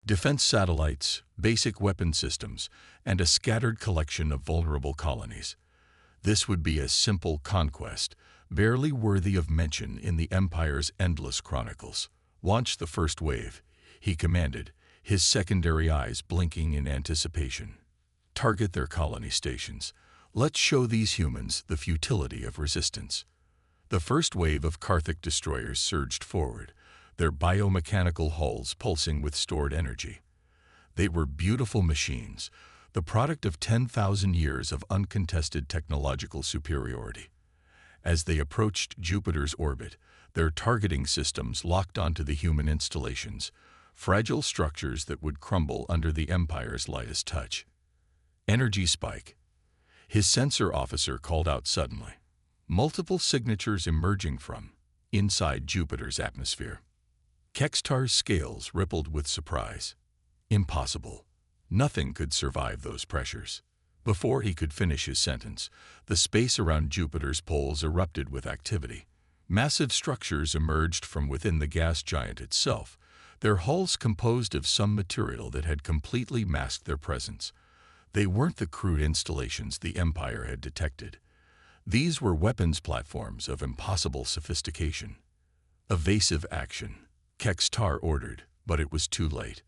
defense satellites, basic weapon systems, and a scattered collection of vulnerable colonies. This would be a simple conquest, barely worthy of mention in the Empire's endless chronicles. "Launch the first wave," he commanded, his secondary eyes blinking in anticipation. "Target their colony stations. Let's show these humans the futility of resistance." The first wave of Karthik destroyers surged forward, their biomechanical hulls pulsing with stored energy. They were beautiful machines, the product of 10,000 years of uncontested technological superiority. As they approached Jupiter's orbit, their targeting systems locked onto the human installations, fragile structures that would crumble under the Empire's lightest touch. "Energy spike," his sensor officer called out suddenly. Multiple signatures emerging from inside Jupiter's atmosphere. Kextar's scales rippled with surprise. Impossible. Nothing could survive those pressures. Before he could finish his sentence, the space around Jupiter's poles erupted with activity. Massive structures emerged from within the gas giant itself, their hulls composed of some material that had completely masked their presence. They weren't the crude installations the Empire had detected. These were weapons platforms of impossible sophistication. "Evasive action," Kextar ordered, but it was too late.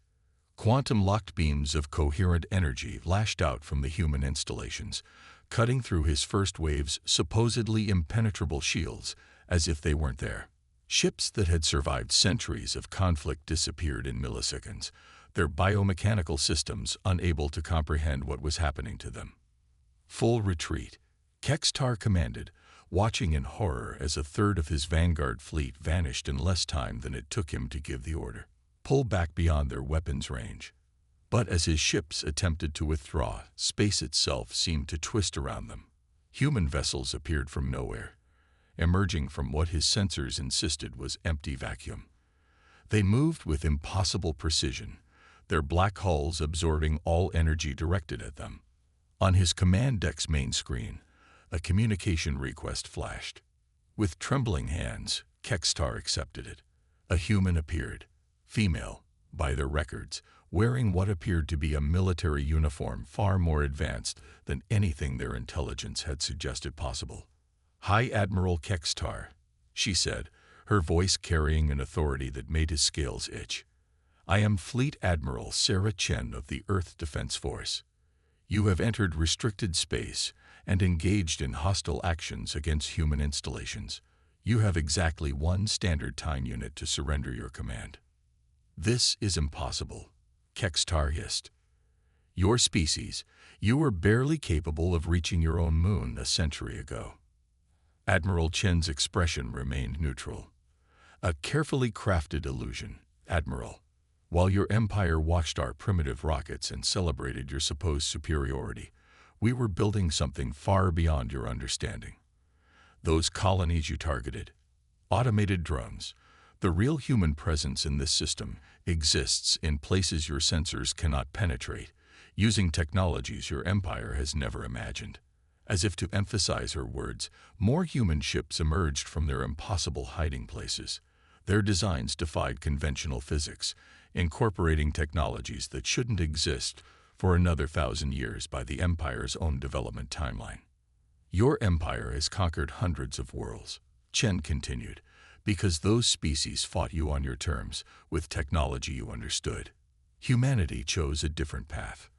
Quantum-locked beams of coherent energy lashed out from the human installations, cutting through his first wave's supposedly impenetrable shields as if they weren't there. Ships that had survived centuries of conflict disappeared in milliseconds, their biomechanical systems unable to comprehend what was happening to them. "Full retreat," Kextar commanded, watching in horror as a third of his vanguard fleet vanished in less time than it took him to give the order. "Pull back beyond their weapons range." But as his ships attempted to withdraw, space itself seemed to twist around them. Human vessels appeared from nowhere, emerging from what his sensors insisted was empty vacuum. They moved with impossible precision, their black hulls absorbing all energy directed at them. On his command deck's main screen, a communication request flashed. With trembling hands, Kextar accepted it. A human appeared, female, by their records, wearing what appeared to be a military uniform far more advanced than anything their intelligence had suggested possible. "High Admiral Kextar," she said, her voice carrying an authority that made his scales itch. "I am Fleet Admiral Sarah Chen of the Earth Defense Force. You have entered restricted space and engaged in hostile actions against human installations. You have exactly 1 standard time unit to surrender your command." "This is impossible," Kextar hissed. "Your species, you were barely capable of reaching your own moon a century ago." Admiral Chen's expression remained neutral. "A carefully crafted illusion, Admiral. While your empire watched our primitive rockets and celebrated your supposed superiority, we were building something far beyond your understanding. Those colonies you targeted, automated drones, the real human presence in this system exists in places your sensors cannot penetrate, using technologies your empire has never imagined." As if to emphasize her words, more human ships emerged from their impossible hiding places. Their designs defied conventional physics, incorporating technologies that shouldn't exist for another 1,000 years by the Empire's own development timeline. "Your empire has conquered hundreds of worlds," Chen continued, "because those species fought you on your terms, with technology you understood. Humanity chose a different path.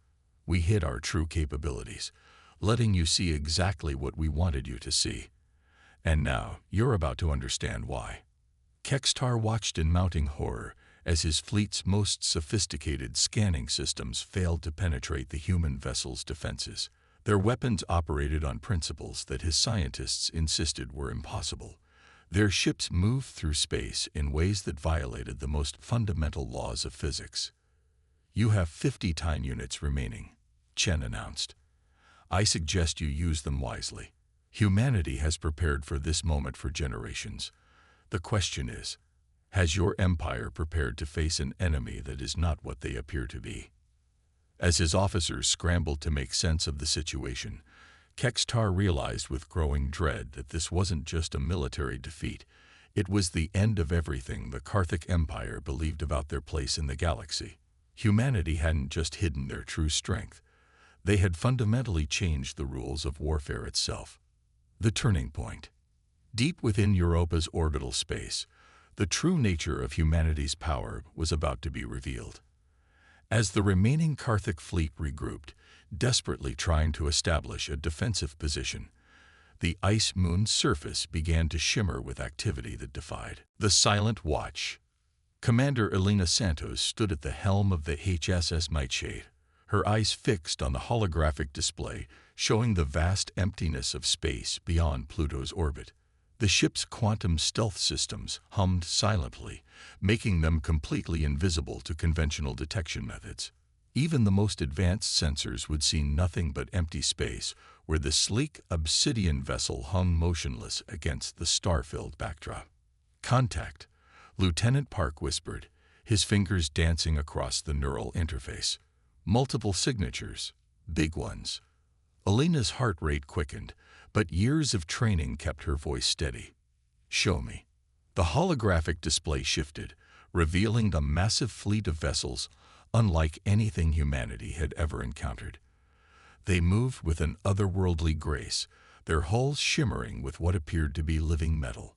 We hid our true capabilities, letting you see exactly what we wanted you to see. And now, you're about to understand why." Kextar watched in mounting horror as his fleet's most sophisticated scanning systems failed to penetrate the human vessel's defenses. Their weapons operated on principles that his scientists insisted were impossible. Their ships moved through space in ways that violated the most fundamental laws of physics. "You have 50 time units remaining," Chen announced. "I suggest you use them wisely. Humanity has prepared for this moment for generations. The question is, has your empire prepared to face an enemy that is not what they appear to be?" As his officers scrambled to make sense of the situation, Kextar realized with growing dread that this wasn't just a military defeat. It was the end of everything the Karthik Empire believed about their place in the galaxy. Humanity hadn't just hidden their true strength. They had fundamentally changed the rules of warfare itself. The turning point. Deep within Europa's orbital space, the true nature of humanity's power was about to be revealed. As the remaining Carthic fleet regrouped, desperately trying to establish a defensive position, the ice moon's surface began to shimmer with activity that defied the silent watch. Commander Elena Santos stood at the helm of the HSS Nightshade, her eyes fixed on the holographic display showing the vast emptiness of space beyond Pluto's orbit. The ship's quantum stealth systems hummed silently, making them completely invisible to conventional detection methods. Even the most advanced sensors would see nothing but empty space where the sleek obsidian vessel hung motionless against the star-filled backdrop. "Contact," Lieutenant Park whispered, his fingers dancing across the neural interface. Multiple signatures, big ones. Elena's heart rate quickened, but years of training kept her voice steady. "Show me." The holographic display shifted, revealing a massive fleet of vessels unlike anything humanity had ever encountered. They moved with an otherworldly grace, their hulls shimmering with what appeared to be living metal.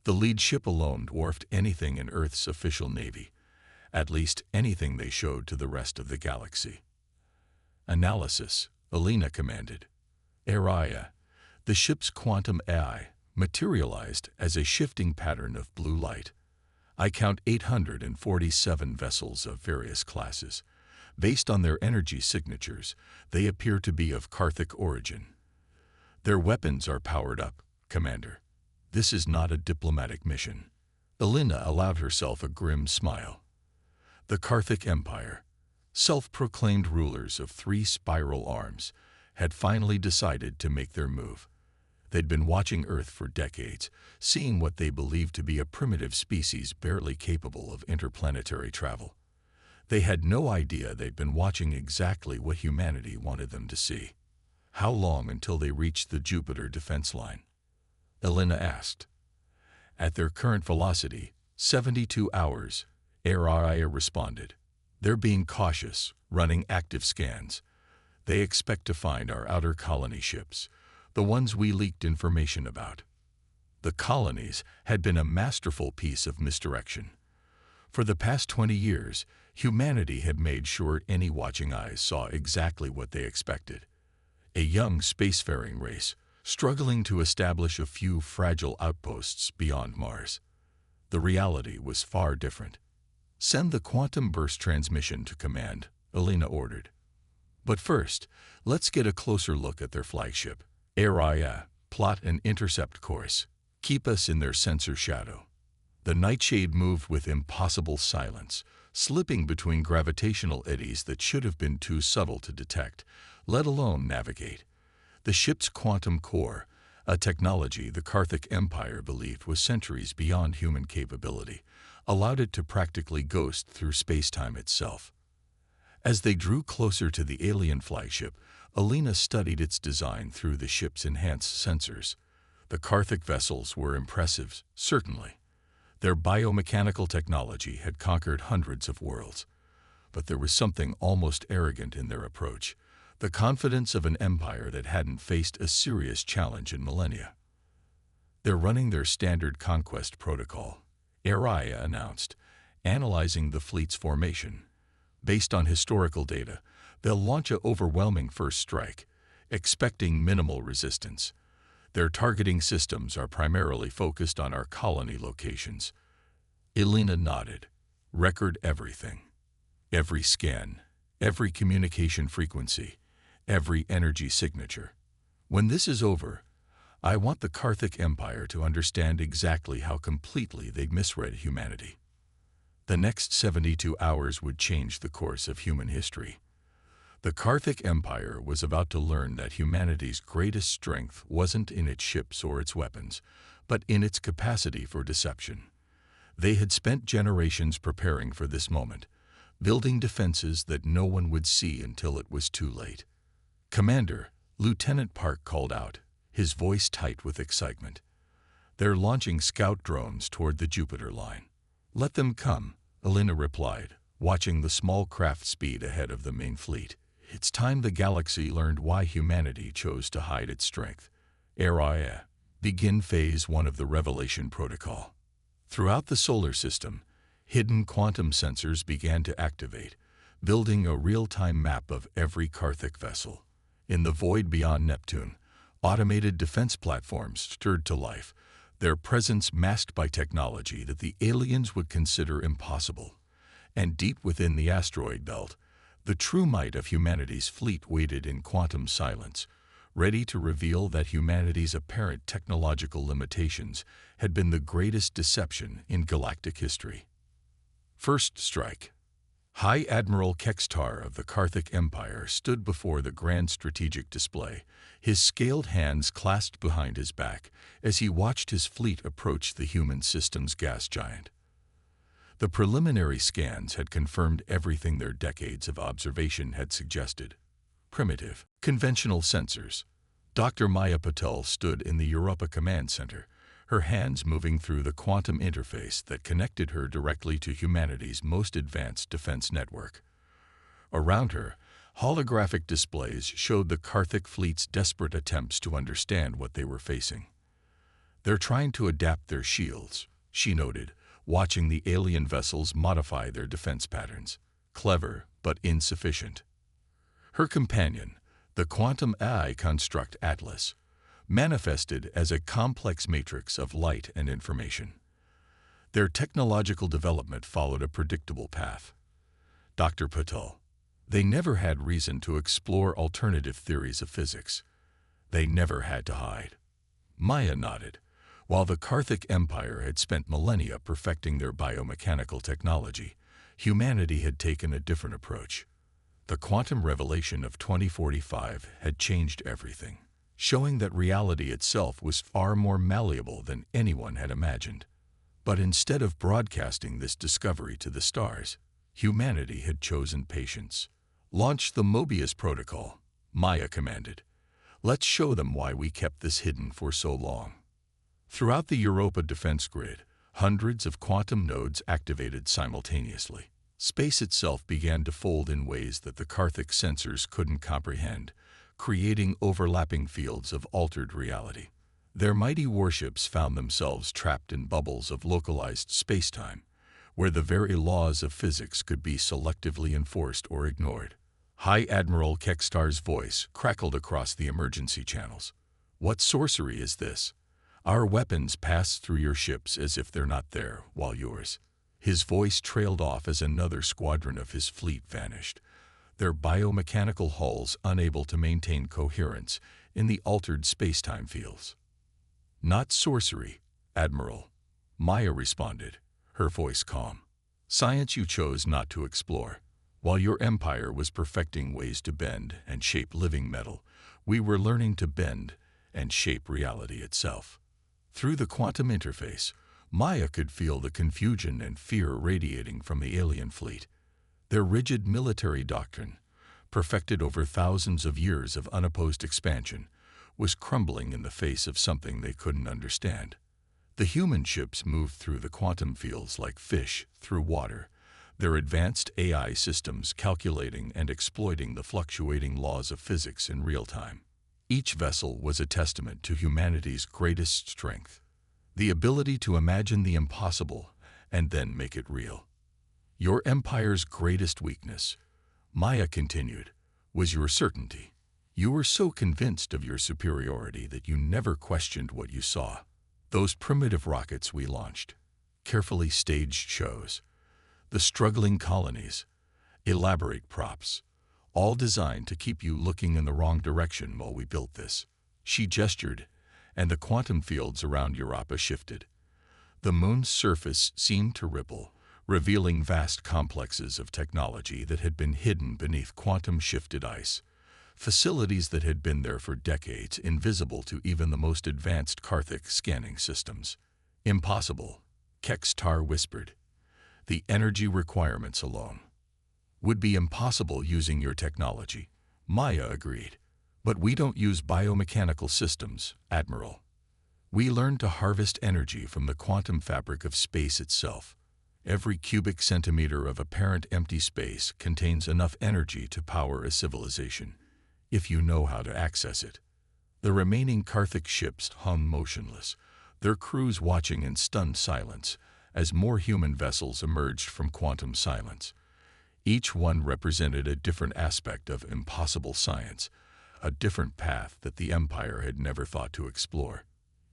The lead ship alone dwarfed anything in Earth's official navy, at least anything they showed to the rest of the galaxy. "Analysis," Elena commanded. Araya, the ship's quantum AI, materialized as a shifting pattern of blue light. "I count 847 vessels of various classes. Based on their energy signatures, they appear to be of Carthic origin. Their weapons are powered up, Commander. This is not a diplomatic mission." Elena allowed herself a grim smile. The Carthic Empire, self-proclaimed rulers of 3 spiral arms, had finally decided to make their move. They'd been watching Earth for decades, seeing what they believed to be a primitive species barely capable of interplanetary travel. They had no idea they'd been watching exactly what humanity wanted them to see. "How long until they reach the Jupiter defense line?" Elena asked. "At their current velocity, 72 hours, Araya responded. "They're being cautious, running active scans. They expect to find our outer colony ships, the ones we leaked information about." The colonies had been a masterful piece of misdirection. For the past 20 years, humanity had made sure any watching eyes saw exactly what they expected. A young spacefaring race, struggling to establish a few fragile outposts beyond Mars. The reality was far different. "Send the quantum burst transmission to command," Elena ordered. "But first, let's get a closer look at their flagship. Araya, plot an intercept course. Keep us in their sensor shadow." The Nightshade moved with impossible silence, slipping between gravitational eddies that should have been too subtle to detect, let alone navigate. The ship's quantum core, a technology the Carthic Empire believed was centuries beyond human capability, allowed it to practically ghost through space-time itself. As they drew closer to the alien flagship, Elena studied its design through the ship's enhanced sensors. The Carthic vessels were impressive, certainly. Their biomechanical technology had conquered hundreds of worlds. But there was something almost arrogant in their approach, the confidence of an empire that hadn't faced a serious challenge in millennia. "They're running their standard conquest protocol," Araya announced, analyzing the fleet's formation. "Based on historical data, they'll launch an overwhelming first strike, expecting minimal resistance. Their targeting systems are primarily focused on our colony locations." Elena nodded. "Record everything. Every scan, every communication frequency, every energy signature. When this is over, I want the Carthic Empire to understand exactly how completely they'd misread humanity. The next 72 hours would change the course of human history." The Carthic Empire was about to learn that humanity's greatest strength wasn't in its ships or its weapons, but in its capacity for deception. They had spent generations preparing for this moment, building defenses that no one would see until it was too late. "Commander," Lieutenant Park called out, his voice tight with excitement. "They're launching scout drones toward the Jupiter line." "Let them come," Elena replied, watching the small craft speed ahead of the main fleet. It's time the galaxy learned why humanity chose to hide its strength. Area. Begin Phase 1 of the Revelation Protocol. Throughout the solar system, hidden quantum sensors began to activate, building a real-time map of every Karthik vessel. In the void beyond Neptune, automated defense platforms stirred to life, their presence masked by technology that the aliens would consider impossible. And deep within the asteroid belt, the true might of humanity's fleet waited in quantum silence, ready to reveal that humanity's apparent technological limitations had been the greatest deception in galactic history. First Strike. High Admiral Kextar of the Karthik Empire stood before the grand strategic display, his scaled hands clasped behind his back as he watched his fleet approach the human system's gas giant. The preliminary scans had confirmed everything their decades of observation had suggested. Primitive, conventional sensors. Dr. Maya Patel stood in the Europa Command Center, her hands moving through the quantum interface that connected her directly to humanity's most advanced defense network. Around her, holographic displays showed the Karthik fleet's desperate attempts to understand what they were facing. "They're trying to adapt their shields," she noted, watching the alien vessels modify their defense patterns. "Clever, but insufficient." Her companion, the quantum AI construct Atlas, manifested as a complex matrix of light and information. Their technological development followed a predictable path. Dr. Patel. They never had reason to explore alternative theories of physics. They never had to hide. Maya nodded. While the Karthik Empire had spent millennia perfecting their biomechanical technology, humanity had taken a different approach. The quantum revelation of 2045 had changed everything, showing that reality itself was far more malleable than anyone had imagined. But instead of broadcasting this discovery to the stars, humanity had chosen patience. "Launch the Mobius Protocol," Maya commanded. "Let's show them why we kept this hidden for so long." Throughout the Europa defense grid, hundreds of quantum nodes activated simultaneously. Space itself began to fold in ways that the Karthik sensors couldn't comprehend, creating overlapping fields of altered reality. Their mighty warships found themselves trapped in bubbles of localized spacetime, where the very laws of physics could be selectively enforced or ignored. High Admiral Kextar's voice crackled across the emergency channels. "What sorcery is this? Our weapons pass through your ships as if they're not there, while yours..." His voice trailed off as another squadron of his fleet vanished, their biomechanical hulls unable to maintain coherence in the altered spacetime fields. "Not sorcery, Admiral," Maya responded, her voice calm. "Science you chose not to explore. While your empire was perfecting ways to bend and shape living metal, we were learning to bend and shape reality itself." Through the quantum interface, Maya could feel the confusion and fear radiating from the alien fleet. Their rigid military doctrine, perfected over thousands of years of unopposed expansion, was crumbling in the face of something they couldn't understand. The human ships moved through the quantum fields like fish through water, their advanced AI systems calculating and exploiting the fluctuating laws of physics in real time. Each vessel was a testament to humanity's greatest strength, the ability to imagine the impossible and then make it real. "Your empire's greatest weakness," Maya continued, "was your certainty. You were so convinced of your superiority that you never questioned what you saw. Those primitive rockets we launched, carefully staged shows, the struggling colonies, elaborate props, all designed to keep you looking in the wrong direction while we built this." She gestured, and the quantum fields around Europa shifted. The moon's surface seemed to ripple, revealing vast complexes of technology that had been hidden beneath quantum-shifted ice, facilities that had been there for decades, invisible to even the most advanced Karthik scanning systems. "Impossible," Kextar whispered. "The energy requirements alone would be impossible using your technology," Maya agreed. "But we don't use biomechanical systems, Admiral. We learned to harvest energy from the quantum fabric of space itself. Every cubic centimeter of apparent empty space contains enough energy to power a civilization, if you know how to access it. The remaining Karthik ships hung motionless, their crews watching in stunned silence as more human vessels emerged from quantum silence. Each one represented a different aspect of impossible science, a different path that the Empire had never thought to explore.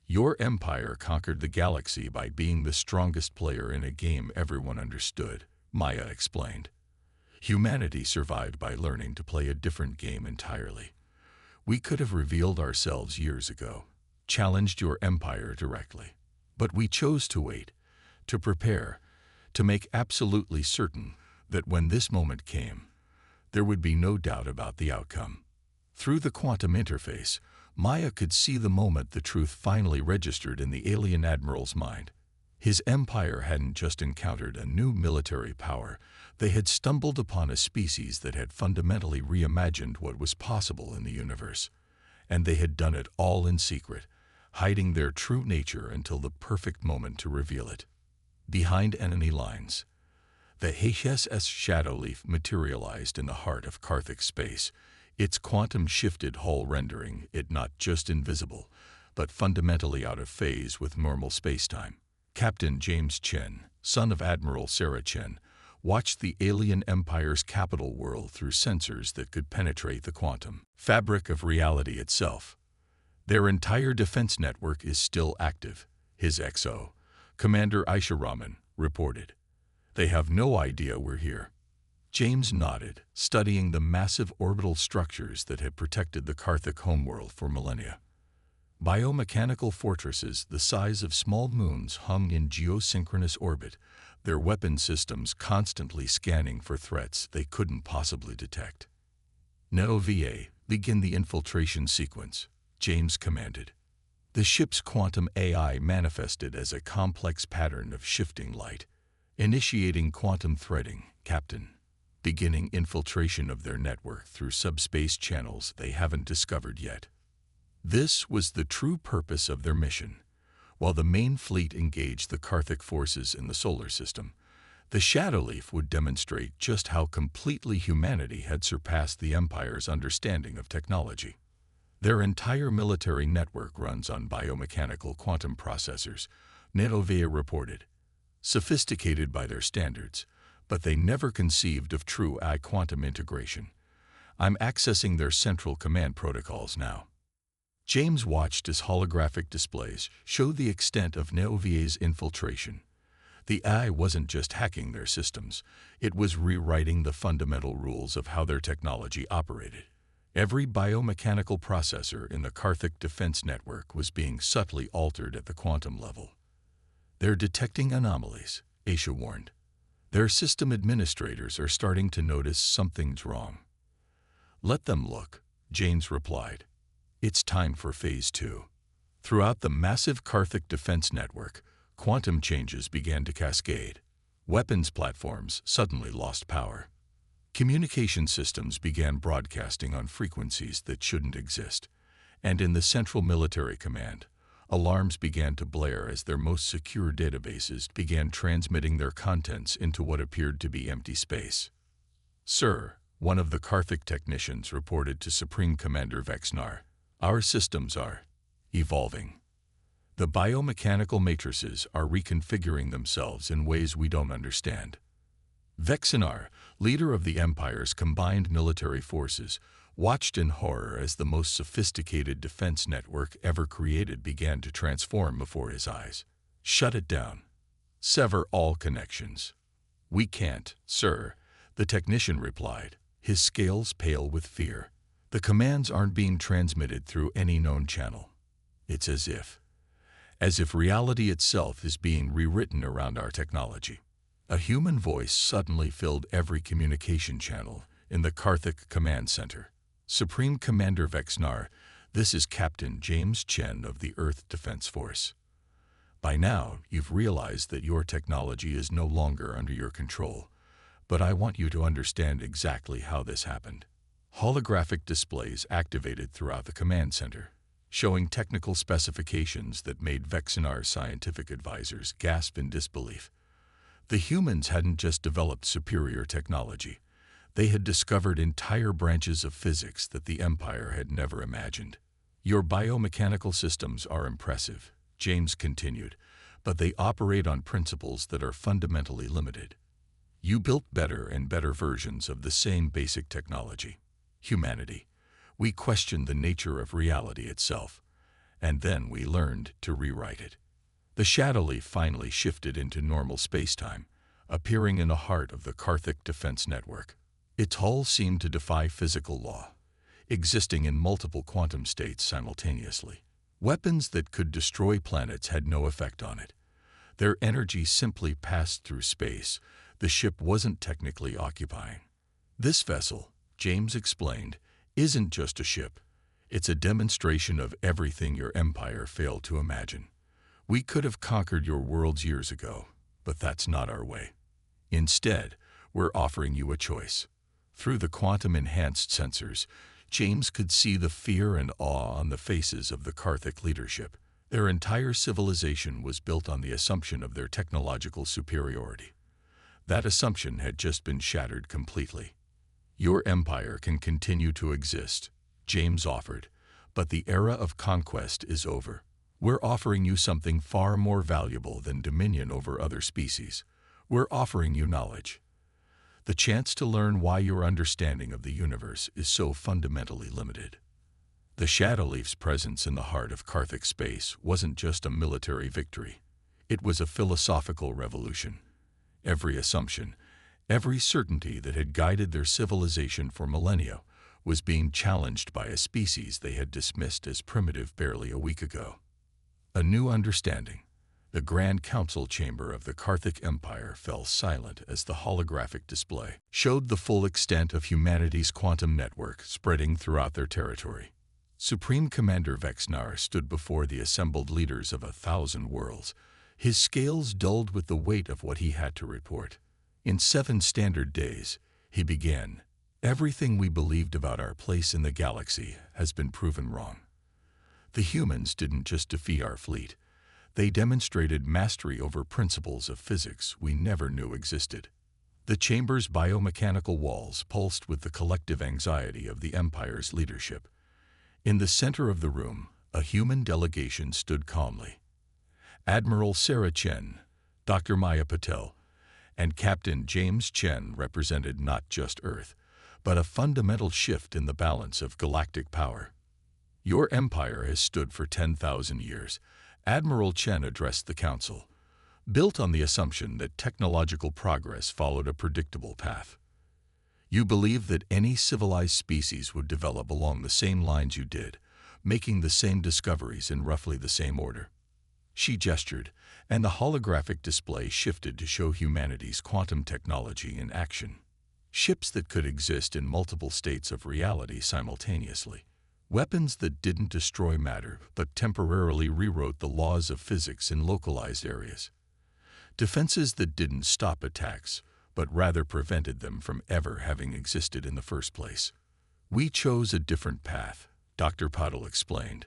Your empire conquered the galaxy by being the strongest player in a game everyone understood, Maya explained. Humanity survived by learning to play a different game entirely. We could have revealed ourselves years ago, challenged your empire directly. But we chose to wait, to prepare, to make absolutely certain that when this moment came, there would be no doubt about the outcome. Through the quantum interface, Maya could see the moment the truth finally registered in the alien admiral's mind. His empire hadn't just encountered a new military power, they had stumbled upon a species that had fundamentally reimagined what was possible in the universe. And they had done it all in secret, hiding their true nature until the perfect moment to reveal it. Behind enemy lines, the HSS Shadowleaf materialized in the heart of Karthik space, its quantum-shifted hull rendering it not just invisible, but fundamentally out of phase with normal spacetime. Captain James Chen, son of Admiral Sarah Chen, watched the alien empire's capital whirl through sensors that could penetrate the quantum fabric of reality itself. Their entire defense network is still active, his XO, Commander Aisha Rahman, reported. They have no idea we're here. James nodded, studying the massive orbital structures that had protected the Karthik homeworld for millennia. Biomechanical fortresses the size of small moons hung in geosynchronous orbit, their weapon systems constantly scanning for threats they couldn't possibly detect. NeoVA, begin the infiltration sequence, James commanded. The ship's quantum AI manifested as a complex pattern of shifting light. Initiating quantum threading, Captain. Beginning infiltration of their network through subspace channels they haven't discovered yet. This was the true purpose of their mission. While the main fleet engaged the Karthik forces in the solar system, the Shadowleaf would demonstrate just how completely humanity had surpassed the Empire's understanding of technology. Their entire military network runs on biomechanical quantum processors, NeoVA reported. Sophisticated by their standards, but they never conceived of true AI quantum integration. I'm accessing their central command protocols now. James watched as holographic displays showed the extent of NeoVA's infiltration. The AI wasn't just hacking their systems, it was rewriting the fundamental rules of how their technology operated. Every biomechanical processor in the Karthik defense network was being subtly altered at the quantum level. They're detecting anomalies, Aisha warned. Their system administrators are starting to notice something's wrong. Let them look, James replied. It's time for Phase 2. Throughout the massive Karthik defense network, quantum changes began to cascade. Weapons platforms suddenly lost power. Communication systems began broadcasting on frequencies that shouldn't exist. And in the Central Military Command, alarms began to blare as their most secure databases began transmitting their contents into what appeared to be empty space. Sir, one of the Karthik technicians reported to Supreme Commander Vexnar, our systems are evolving. The biomechanical matrices are reconfiguring themselves in ways we don't understand. Vexnar, leader of the Empire's combined military forces, watched in horror as the most sophisticated defense network ever created began to transform before his eyes. Shut it down. Sever all connections. We can't, sir, the technician replied, his scales pale with fear. The commands aren't being transmitted through any known channel. It's as if reality itself is being rewritten around our technology. A human voice suddenly filled every communication channel in the Karthik Command Center. Supreme Commander Vexnar, this is Captain James Chen of the Earth Defense Force. By now, you've realized that your technology is no longer under your control, but I want you to understand exactly how this happened. Holographic displays activated throughout the command center, showing technical specifications that made Vexnar's scientific advisors gasp in disbelief. The humans hadn't just developed superior technology. They had discovered entire branches of physics that the Empire had never imagined. Your biomechanical systems are impressive, James continued, but they operate on principles that are fundamentally limited. You built better and better versions of the same basic technology. Humanity. We questioned the nature of reality itself, and then we learned to rewrite it. The shadow leaf finally shifted into normal spacetime, appearing in the heart of the Karthik defense network. Its hull seemed to defy physical law, existing in multiple quantum states simultaneously. Weapons that could destroy planets had no effect on it. Their energy simply passed through space. The ship wasn't technically occupying. This vessel, James explained, isn't just a ship. It's a demonstration of everything your empire failed to imagine. We could have conquered your worlds years ago, but that's not our way. Instead, we're offering you a choice. Through the quantum-enhanced sensors, James could see the fear and awe on the faces of the Karthik leadership. Their entire civilization was built on the assumption of their technological superiority. That assumption had just been shattered completely. Your empire can continue to exist, James offered, but the era of conquest is over. We're offering you something far more valuable than dominion over other species. We're offering you knowledge. The chance to learn why your understanding of the universe is so fundamentally limited. The Shadowleaf's presence in the heart of Karthik space wasn't just a military victory. It was a philosophical revolution. Every assumption, every certainty that had guided their civilization for millennia was being challenged by a species they had dismissed as primitive barely a week ago. A new understanding. The Grand Council chamber of the Karthik Empire fell silent as the holographic display showed the full extent of humanity's quantum network spreading throughout their territory. Supreme Commander Vexnar stood before the assembled leaders of 1,000 worlds, his scales dulled with the weight of what he had to report. In 7 standard days, he began, everything we believed about our place in the galaxy has been proven wrong. The humans didn't just defeat our fleet. They demonstrated mastery over principles of physics we never knew existed. The chamber's biomechanical walls pulsed with the collective anxiety of the Empire's leadership. In the center of the room, a human delegation stood calmly. Admiral Sarah Chen, Dr. Maya Patel, and Captain James Chen represented not just Earth, but a fundamental shift in the balance of galactic power. Your empire has stood for 10,000 years, Admiral Chen addressed the council, built on the assumption that technological progress followed a predictable path. You believe that any civilized species would develop along the same lines you did, making the same discoveries in roughly the same order. She gestured, and the holographic display shifted to show humanity's quantum technology in action. Ships that could exist in multiple states of reality simultaneously. Weapons that didn't destroy matter but temporarily rewrote the laws of physics in localized areas. Defenses that didn't stop attacks but rather prevented them from ever having existed in the first place. We chose a different path, Dr. Patel explained.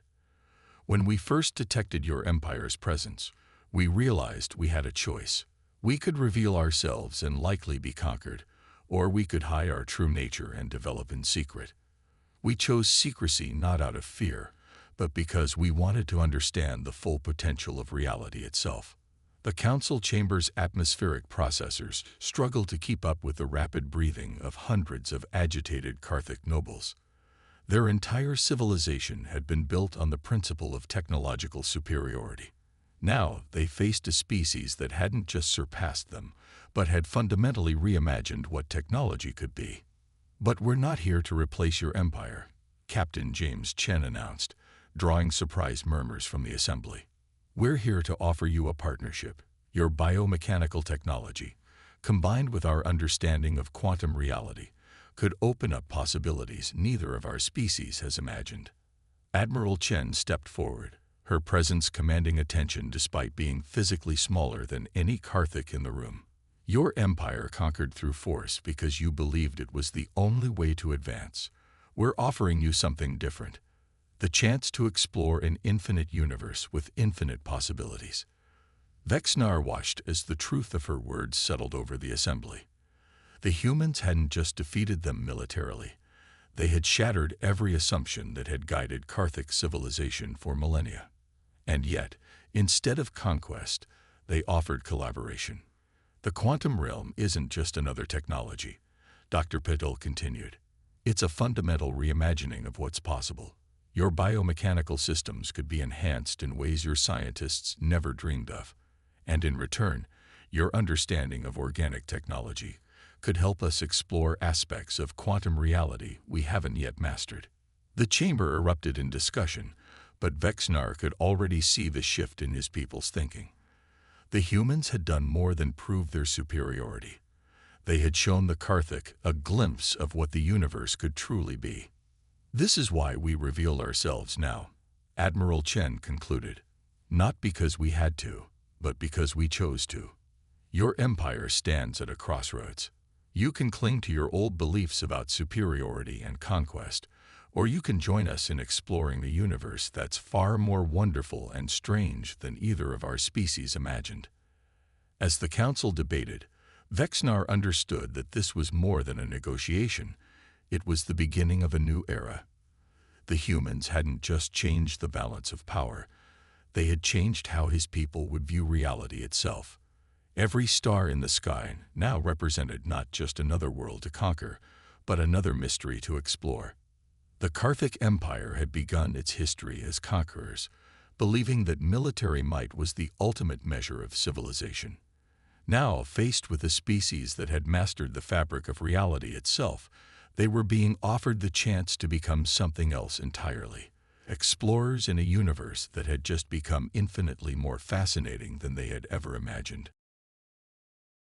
When we first detected your empire's presence, we realized we had a choice. We could reveal ourselves and likely be conquered, or we could hide our true nature and develop in secret. We chose secrecy not out of fear, but because we wanted to understand the full potential of reality itself. The council chamber's atmospheric processors struggled to keep up with the rapid breathing of hundreds of agitated Karthik nobles. Their entire civilization had been built on the principle of technological superiority. Now they faced a species that hadn't just surpassed them, but had fundamentally reimagined what technology could be. But we're not here to replace your empire, Captain James Chen announced, drawing surprised murmurs from the assembly. We're here to offer you a partnership. Your biomechanical technology, combined with our understanding of quantum reality, could open up possibilities neither of our species has imagined. Admiral Chen stepped forward, her presence commanding attention despite being physically smaller than any Karthik in the room. Your empire conquered through force because you believed it was the only way to advance. We're offering you something different. The chance to explore an infinite universe with infinite possibilities. Vexnar watched as the truth of her words settled over the assembly. The humans hadn't just defeated them militarily. They had shattered every assumption that had guided Karthik civilization for millennia. And yet, instead of conquest, they offered collaboration. The quantum realm isn't just another technology, Dr. Patel continued. It's a fundamental reimagining of what's possible. Your biomechanical systems could be enhanced in ways your scientists never dreamed of. And in return, your understanding of organic technology could help us explore aspects of quantum reality we haven't yet mastered. The chamber erupted in discussion, but Vexnar could already see the shift in his people's thinking. The humans had done more than prove their superiority. They had shown the Karthik a glimpse of what the universe could truly be. This is why we reveal ourselves now, Admiral Chen concluded. Not because we had to, but because we chose to. Your empire stands at a crossroads. You can cling to your old beliefs about superiority and conquest, or you can join us in exploring a universe that's far more wonderful and strange than either of our species imagined. As the council debated, Vexnar understood that this was more than a negotiation. It was the beginning of a new era. The humans hadn't just changed the balance of power. They had changed how his people would view reality itself. Every star in the sky now represented not just another world to conquer, but another mystery to explore. The Karthik Empire had begun its history as conquerors, believing that military might was the ultimate measure of civilization. Now, faced with a species that had mastered the fabric of reality itself, they were being offered the chance to become something else entirely. Explorers in a universe that had just become infinitely more fascinating than they had ever imagined.